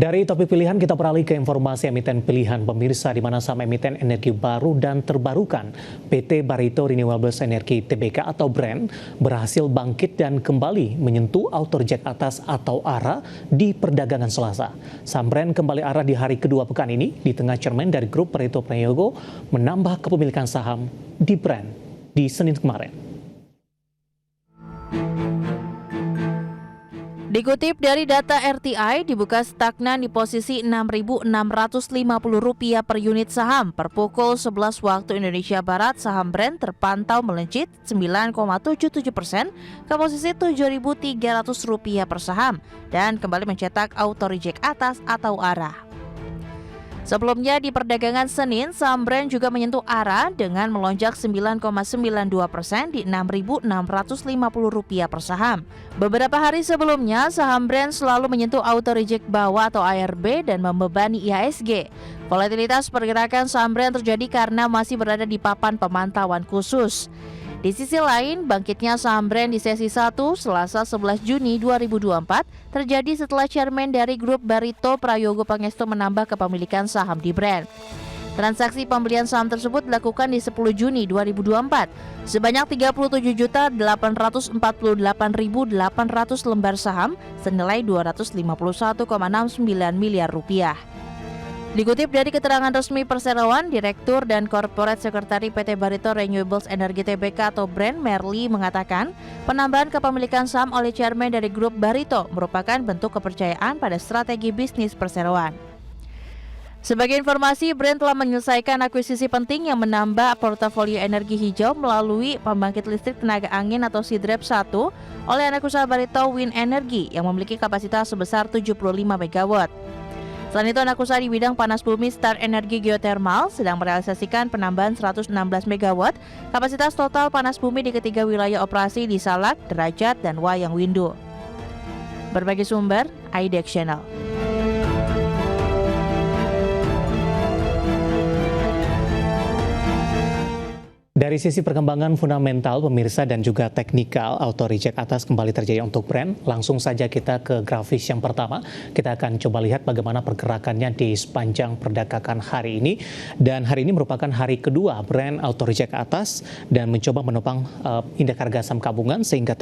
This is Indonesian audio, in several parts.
Dari topik pilihan kita beralih ke informasi emiten pilihan pemirsa di mana saham emiten energi baru dan terbarukan PT Barito Renewables Energy Tbk atau BREN berhasil bangkit dan kembali menyentuh auto reject atas atau ARA di perdagangan Selasa. Saham BREN kembali ARA di hari kedua pekan ini di tengah cermin dari grup Barito Prayogo menambah kepemilikan saham di BREN di Senin kemarin. Dikutip dari data RTI, dibuka stagnan di posisi Rp6.650 per unit saham. Per pukul 11 waktu Indonesia Barat, saham BREN terpantau melejit 9,77% ke posisi Rp7.300 per saham dan kembali mencetak auto reject atas atau ARA. Sebelumnya di perdagangan Senin, saham BREN juga menyentuh ARA dengan melonjak 9,92% di Rp6.650 per saham. Beberapa hari sebelumnya, saham BREN selalu menyentuh auto reject bawah atau ARB dan membebani IHSG. Volatilitas pergerakan saham BREN terjadi karena masih berada di papan pemantauan khusus. Di sisi lain, bangkitnya saham BREN di sesi 1 Selasa 11 Juni 2024 terjadi setelah chairman dari grup Barito Prayogo Pangestu menambah kepemilikan saham di BREN. Transaksi pembelian saham tersebut dilakukan di 10 Juni 2024. Sebanyak 37.848.800 lembar saham senilai Rp251,69 miliar. Dikutip dari keterangan resmi perseroan, Direktur dan Corporate Secretary PT Barito Renewables Energy Tbk atau BREN Merly mengatakan penambahan kepemilikan saham oleh chairman dari grup Barito merupakan bentuk kepercayaan pada strategi bisnis perseroan. Sebagai informasi, BREN telah menyelesaikan akuisisi penting yang menambah portofolio energi hijau melalui pembangkit listrik tenaga angin atau SIDREP 1 oleh anak usaha Barito Wind Energy yang memiliki kapasitas sebesar 75 MW. Selain itu, anak usaha di bidang panas bumi Star Energi Geothermal sedang merealisasikan penambahan 116 MW kapasitas total panas bumi di ketiga wilayah operasi di Salak, Derajat, dan Wayang Windu. Berbagai sumber, IDEX Channel. Dari sisi perkembangan fundamental, pemirsa, dan juga teknikal, auto reject atas kembali terjadi untuk BREN. Langsung saja kita ke grafis yang pertama. Kita akan coba lihat bagaimana pergerakannya di sepanjang perdagangan hari ini. Dan hari ini merupakan hari kedua BREN auto reject atas dan mencoba menopang indeks harga saham gabungan sehingga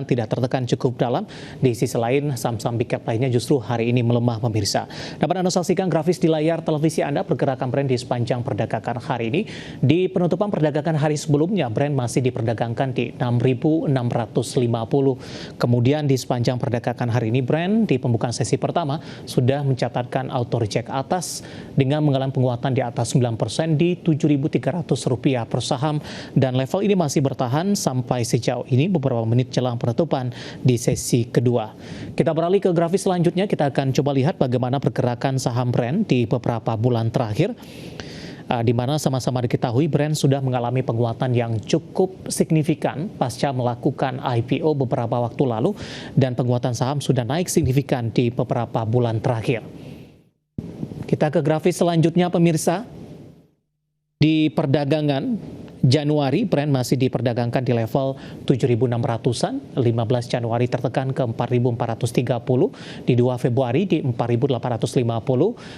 tidak tertekan cukup dalam. Di sisi lain, saham-saham big cap lainnya justru hari ini melemah, pemirsa. Dapat Anda saksikan grafis di layar televisi Anda pergerakan BREN di sepanjang perdagangan hari ini. Di penutupan perdagangan hari sebelumnya, BREN masih diperdagangkan di 6.650. Kemudian di sepanjang perdagangan hari ini, BREN di pembukaan sesi pertama sudah mencatatkan auto reject atas dengan mengalami penguatan di atas 9% di Rp7.300 per saham. Dan level ini masih bertahan sampai sejauh ini beberapa menit jelang penutupan di sesi kedua. Kita beralih ke grafis selanjutnya, kita akan coba lihat bagaimana pergerakan saham BREN di beberapa bulan terakhir. Di mana sama-sama diketahui BREN sudah mengalami penguatan yang cukup signifikan pasca melakukan IPO beberapa waktu lalu dan penguatan saham sudah naik signifikan di beberapa bulan terakhir. Kita ke grafis selanjutnya, pemirsa. Di perdagangan Januari, BREN masih diperdagangkan di level 7.600-an, 15 Januari tertekan ke 4.430, di 2 Februari di 4.850,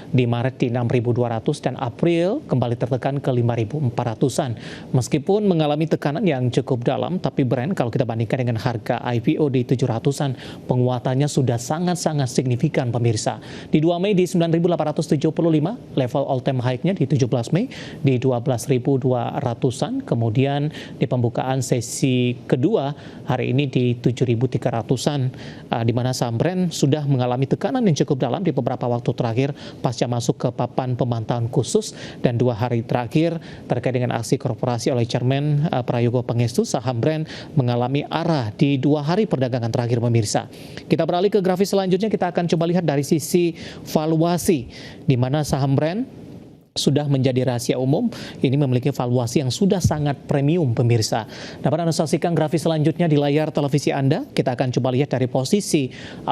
di Maret di 6.200, dan April kembali tertekan ke 5.400-an. Meskipun mengalami tekanan yang cukup dalam, tapi BREN kalau kita bandingkan dengan harga IPO di 700-an, penguatannya sudah sangat-sangat signifikan, pemirsa. Di 2 Mei di 9.875, level all time high-nya di 17 Mei di 12.200-an. Kemudian di pembukaan sesi kedua hari ini di 7.300-an, di mana saham BREN sudah mengalami tekanan yang cukup dalam di beberapa waktu terakhir pasca masuk ke papan pemantauan khusus, dan 2 hari terakhir terkait dengan aksi korporasi oleh chairman Prayogo Pangestu, saham BREN mengalami ARA di 2 hari perdagangan terakhir, pemirsa. Kita beralih ke grafis selanjutnya, kita akan coba lihat dari sisi valuasi, di mana saham BREN sudah menjadi rahasia umum, ini memiliki valuasi yang sudah sangat premium pemirsa. Dapat Anda saksikan grafis selanjutnya di layar televisi Anda. Kita akan coba lihat dari posisi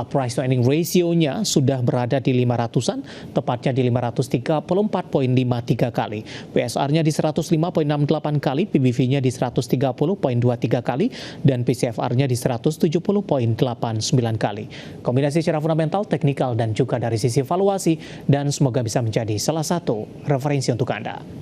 price to earning ratio-nya sudah berada di 500-an, tepatnya di 534,53 kali. PSR-nya di 105,68 kali, PBV-nya di 130,23 kali, dan PCFR-nya di 170,89 kali. Kombinasi secara fundamental, teknikal, dan juga dari sisi valuasi, dan semoga bisa menjadi salah satu referensi untuk Anda.